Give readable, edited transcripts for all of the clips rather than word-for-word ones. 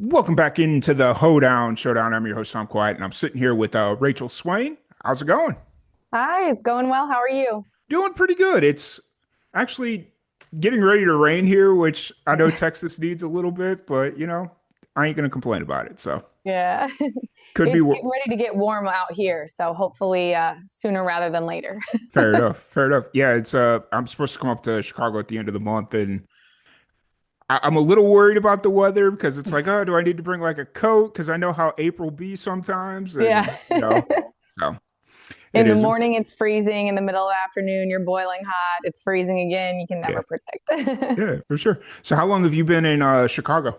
Welcome back into the Hoedown Showdown. I'm your host, Tom Quiet, and I'm sitting here with Rachel Swain. How's it going? Hi, it's going well. How are you? Doing pretty good. It's actually getting ready to rain here, which I know Texas needs a little bit, but I ain't gonna complain about it. So Yeah. could be It's getting ready to get warm out here, so hopefully sooner rather than later. fair enough. Fair enough. Yeah, it's I'm supposed to come up to Chicago at the end of the month, and I'm a little worried about the weather because it's like, oh, do I need to bring like a coat? Because I know how April be sometimes, Yeah. and so it In the is. morning it's freezing, in the middle of the afternoon you're boiling hot, it's freezing again. You can Yeah. never predict. Yeah, for sure. So how long have you been in Chicago?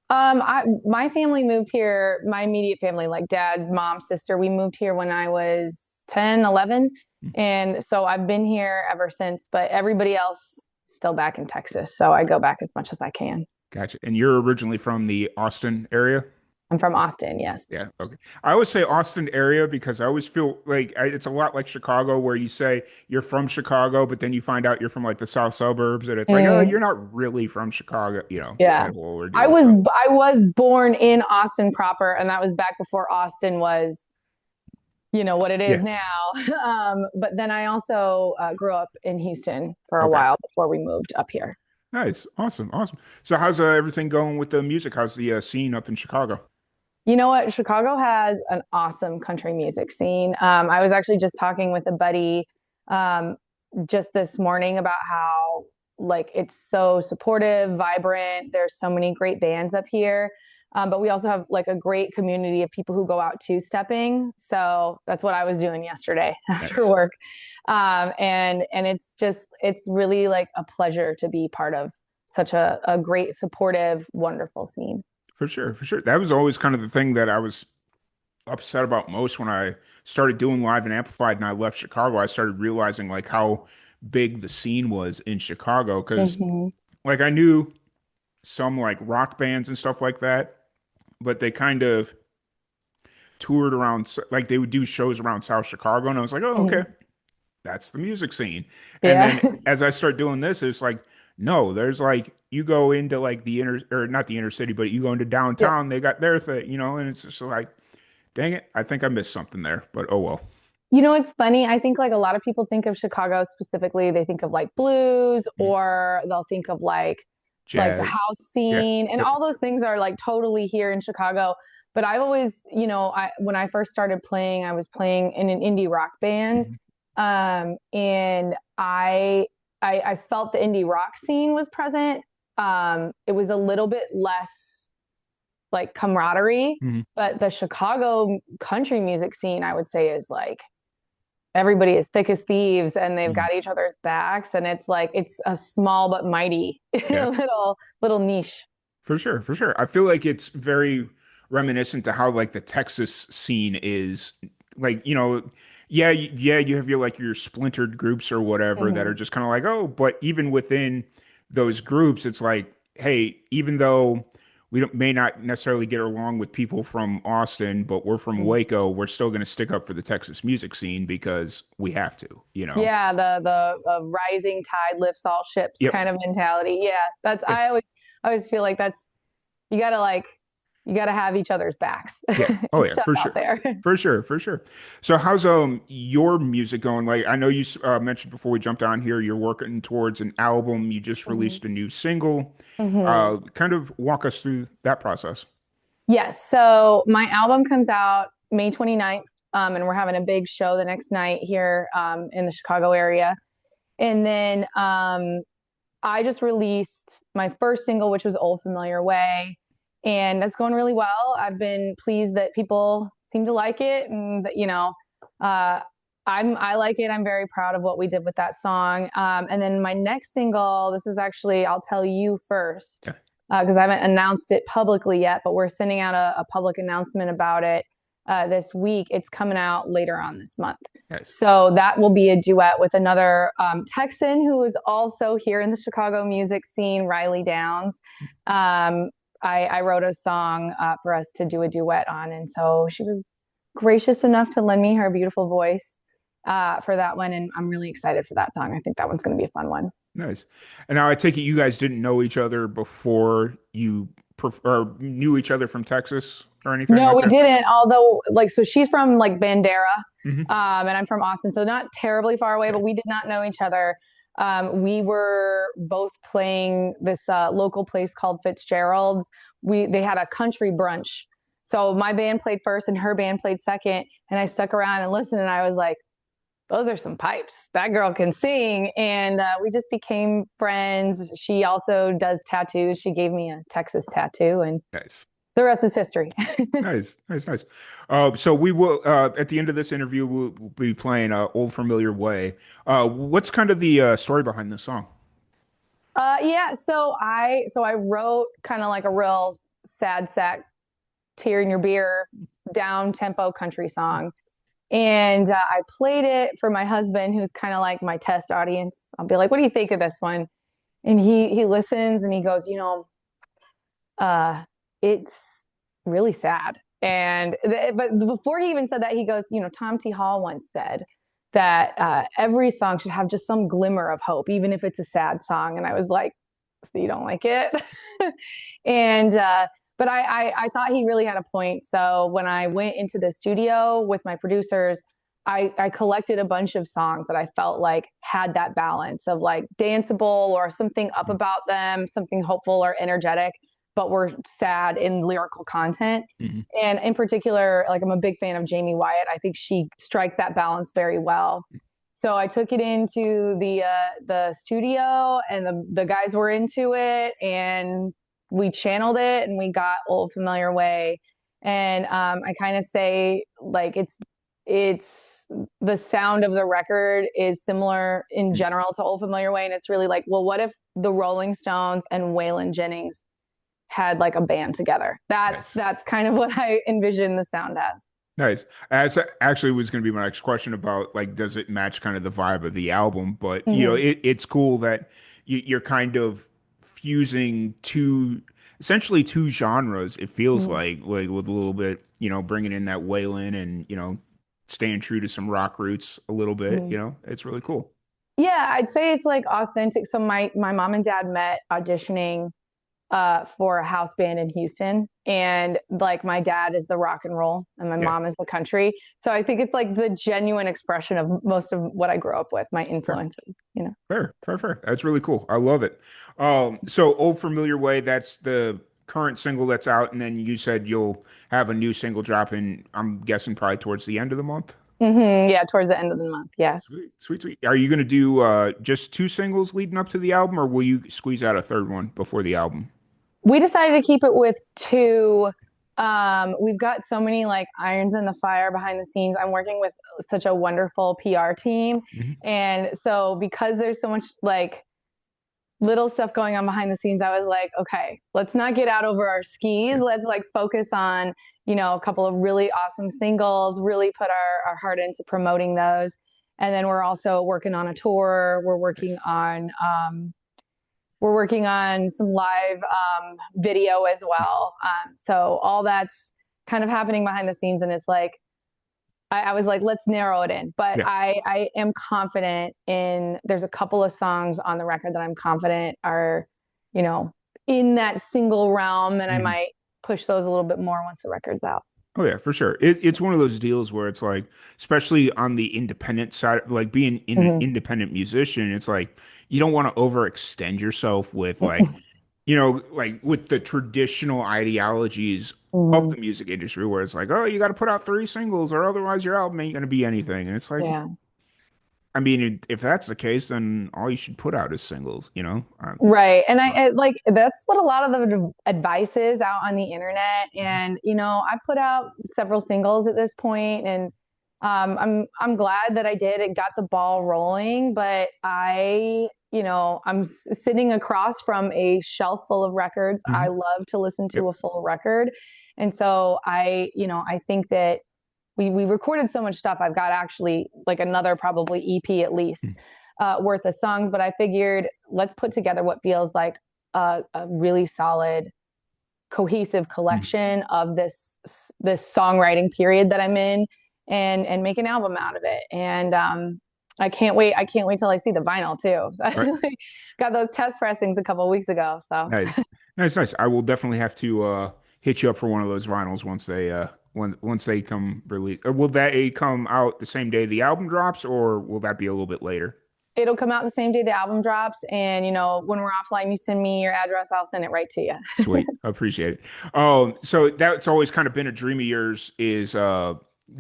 My family moved here, my immediate family, like dad, mom, sister, we moved here when I was 10, 11. And so I've been here ever since, but everybody else still back in Texas. So I go back as much as I can. Gotcha. And you're originally from the Austin area? I'm from Austin, yes. Yeah, okay. I always say Austin area because I always feel like it's a lot like Chicago where you say you're from Chicago, but then you find out you're from like the south suburbs and it's like, oh, Mm, you're not really from Chicago, yeah. kind of a whole I ordeal. was So, I was born in Austin proper, and that was back before Austin was, what it is yeah. now. But then I also grew up in Houston for a Okay. while before we moved up here. Nice. Awesome. Awesome. So how's everything going with the music? How's the scene up in Chicago? You know what? Chicago has an awesome country music scene. I was actually just talking with a buddy um, just this morning about how like it's so supportive, vibrant. There's so many great bands up here. But we also have like a great community of people who go out two-stepping. So that's what I was doing yesterday after Nice. work. And it's really like a pleasure to be part of such a great, supportive, wonderful scene. For sure, for sure. That was always kind of the thing that I was upset about most when I started doing live and amplified and I left Chicago. I started realizing like how big the scene was in Chicago because Hmm. like I knew some like rock bands and stuff like that, but they kind of toured around like they would do shows around South Chicago and I was like, "Oh, okay. Hmm. That's the music scene." And Yeah. then as I start doing this, it's like no, there's like you go into like the inner or not the inner city, but you go into Yep. downtown, they got their thing, and it's just like dang it, I think I missed something there, but oh well. It's funny. I think like a lot of people think of Chicago specifically, they think of like blues Mhm. or they'll think of like the Jazz. house Yeah. scene and Yep. all those things are like totally here in Chicago. But I've always, I when I first started playing, I was playing in an indie rock band. Mhm. And I felt the indie rock scene was present. It was a little bit less like camaraderie, Mhm. but the Chicago country music scene, I would say, is like everybody is thick as thieves and they've Mhm. got each other's backs, and it's like it's a small but mighty Yeah. little niche. For sure. For sure. I feel like it's very reminiscent to how like the Texas scene is like, yeah, yeah, you have your like your splintered groups or whatever that are Mhm. just kind of like, oh, but even within those groups, it's like, hey, even though we don't, may not necessarily get along with people from Austin, but we're from Mhm. Waco, we're still going to stick up for the Texas music scene because we have to. Yeah, the rising tide lifts all ships Yep. kind of mentality. Yeah, that's Yeah. I always feel like that's you gotta like you gotta have each other's backs. Yeah. Oh It's yeah, tough for out sure. there. For sure, for sure. So how's your music going? Like I know you mentioned before we jumped on here, you're working towards an album. You just Mhm. released a new single. Mhm. Kind of walk us through that process. Yes. So my album comes out May 29th, and we're having a big show the next night here in the Chicago area. And then I just released my first single, which was Old Familiar Way, and that's going really well. I've been pleased that people seem to like it, and that, uh, I like it. I'm very proud of what we did with that song. And then my next single, this is actually I'll tell you first Yeah. because I haven't announced it publicly yet, but we're sending out a public announcement about it this week. It's coming out later on this month. Nice. So that will be a duet with another Texan who is also here in the Chicago music scene, Riley Downs. Um, I wrote a song for us to do a duet on, and so she was gracious enough to lend me her beautiful voice for that one, and I'm really excited for that song. I think that one's going to be a fun one. Nice. And now I take it you guys didn't know each other before you or knew each other from Texas or anything No, like we that? didn't. Although, like, so she's from like Bandera, Hmm. and I'm from Austin, so not terribly far away, but Okay. we did not know each other. We were both playing this local place called Fitzgerald's. They had a country brunch, so my band played first and her band played second, and I stuck around and listened, and I was like, "Those are some pipes. That girl can sing," and we just became friends. She also does tattoos. She gave me a Texas tattoo, and Nice. the rest is history. Nice, nice, nice. So we will at the end of this interview we'll be playing "Old Familiar Way." What's kind of the story behind the song? Yeah, so I wrote kind of like a real sad sack, tear in your beer, down tempo country song. And I played it for my husband, who's kind of like my test audience. I'll be like, "What do you think of this one?" And he listens and he goes, uh, it's really sad. But before he even said that, he goes, Tom T. Hall once said that every song should have just some glimmer of hope, even if it's a sad song. And I was like, so you don't like it? and but I thought he really had a point. So when I went into the studio with my producers, I collected a bunch of songs that I felt like had that balance of like danceable or something up about them, something hopeful or energetic, but were sad in lyrical content. Hmm. And in particular, like I'm a big fan of Jamie Wyatt. I think she strikes that balance very well. So I took it into the studio, and the guys were into it, and we channeled it, and we got Old Familiar Way. And I kind of say like it's the sound of the record is similar in general to Old Familiar Way, and it's really like, well, what if the Rolling Stones and Waylon Jennings had like a band together? That's Nice. that's kind of what I envision the sound as. Nice. As actually was going to be my next question about like, does it match kind of the vibe of the album? But Mm-hmm. it's cool that you're kind of fusing essentially two genres. It feels Mm-hmm. like with a little bit, bringing in that Waylon and staying true to some rock roots a little bit. Mm-hmm. It's really cool. Yeah, I'd say it's like authentic. So my mom and dad met auditioning for a house band in Houston, and like my dad is the rock and roll and my Yeah. mom is the country. So I think it's like the genuine expression of most of what I grew up with, my Fair, influences. fair, fair, fair. That's really cool. I love it. So Old Familiar Way, that's the current single that's out, and then you said you'll have a new single drop in, I'm guessing probably towards the end of the month. Yeah, towards the end of the month. Yeah. Sweet, sweet, sweet. Are you gonna do just two singles leading up to the album, or will you squeeze out a third one before the album? We decided to keep it with two. We've got so many like irons in the fire behind the scenes. I'm working with such a wonderful PR team. Hmm. And so because there's so much like little stuff going on behind the scenes, I was like, okay, let's not get out over our skis. Yeah. Let's like focus on, a couple of really awesome singles, really put our heart into promoting those. And then we're also working on a tour. Nice. We're working on some live video as well. So all that's kind of happening behind the scenes, and it's like I was like, let's narrow it in. But Yeah. I am confident in. There's a couple of songs on the record that I'm confident are, you know, in that single realm, and I Mhm. might push those a little bit more once the record's out. Oh yeah, for sure. It's one of those deals where it's like, especially on the independent side, like being an Mm-hmm. independent musician, it's like you don't want to overextend yourself with like with the traditional ideologies of Mm-hmm. the music industry, where it's like, oh, you got to put out three singles, or otherwise your album ain't gonna be anything. And it's like, Yeah. I mean, if that's the case, then all you should put out is singles, Right. And Uh, like that's what a lot of the advice is out on the internet. And, I put out several singles at this point, and I'm glad that I did. It got the ball rolling, but I'm sitting across from a shelf full of records. I mhm. love to listen Yep. to a full record. And so I think that we recorded so much stuff. I've got actually like another probably EP at least worth of songs, but I figured let's put together what feels like a really solid, cohesive Mhm. collection of this songwriting period that I'm in, and make an album out of it. And I can't wait. I can't wait till I see the vinyl too. Right. So, got those test pressings a couple of weeks ago. So Nice. Nice, nice. I will definitely have to hit you up for one of those vinyls once they come release. Or will that come out the same day the album drops, or will that be a little bit later? it'll come out the same day the album drops. And when we're offline, you send me your address, I'll send it right to you. Sweet. I appreciate it. So that's always kind of been a dream of yours is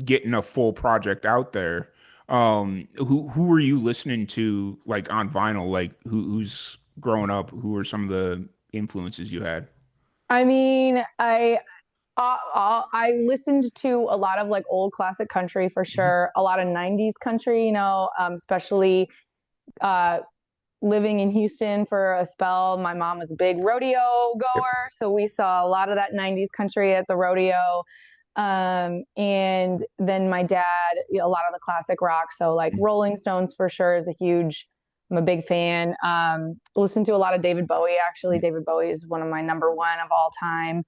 getting a full project out there. Who were you listening to like on vinyl? Like who's growing up? Who are some of the influences you had? I mean, I listened to a lot of like old classic country for Mhm. sure, a lot of 90s country, especially uh, living in Houston for a spell. My mom was a big rodeo Yep. goer, so we saw a lot of that 90s country at the rodeo. And then my dad, a lot of the classic rock. So like Mhm. Rolling Stones for sure is a huge, I'm a big fan. Listen to a lot of David Bowie, actually. Yep. David Bowie is one of my number one of all time.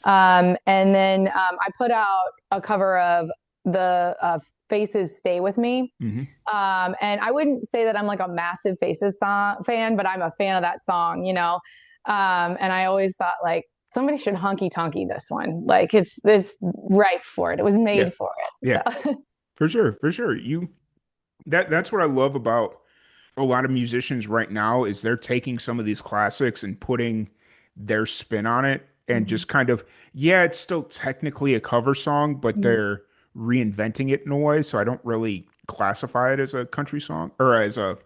And then I put out a cover of the Faces Stay With Me. Mhm. And I wouldn't say that I'm like a massive Faces song fan, but I'm a fan of that song. And I always thought like somebody should honky tonky this one. Like it's right for it. It was Yeah. made for Yeah. it. So For sure. For sure. That's what I love about a lot of musicians right now is they're taking some of these classics and putting their spin on it and Mhm. just kind of, yeah, it's still technically a cover song, but Mhm. they're reinventing it in a way. So I don't really classify it as a country song or as a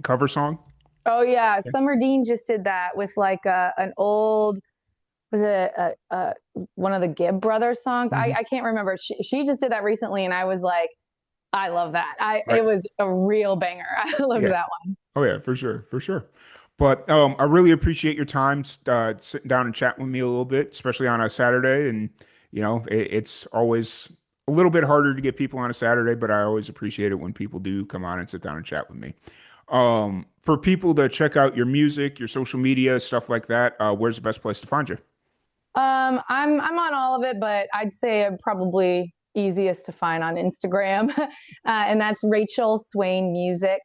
cover song. Oh yeah, Yeah. Summer Dean just did that with like an old was it one of the Gibb brothers songs? I Hmm. I can't remember. She just did that recently, and I was like, I love that. I Right. It was a real banger. I loved Yeah. that one. Oh yeah, for sure, for sure. But I really appreciate your time sitting down and chatting with me a little bit, especially on a Saturday. And it's always a little bit harder to get people on a Saturday, but I always appreciate it when people do come on and sit down and chat with me. For people to check out your music, your social media, stuff like that, where's the best place to find you? I'm on all of it, but I'd say I'm probably easiest to find on Instagram, and that's Rachel Swain Music.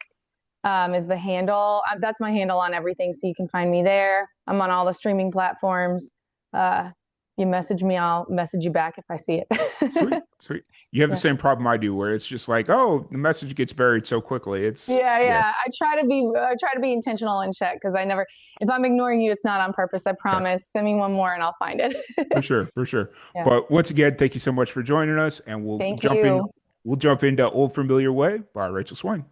Is the handle. That's my handle on everything, so you can find me there. I'm on all the streaming platforms. Uh, you message me, I'll message you back if I see Sweet, it. sweet. You have the Yeah. same problem I do, where it's just like, oh, the message gets buried so quickly. It's Yeah, yeah, yeah. I try to be intentional and check because I never, if I'm ignoring you, it's not on purpose. I yeah. promise. Send me one more and I'll find it. For sure, for sure. Yeah. But once again, thank you so much for joining us, and Thank you. we'll jump into Old Familiar Way by Rachel Swain.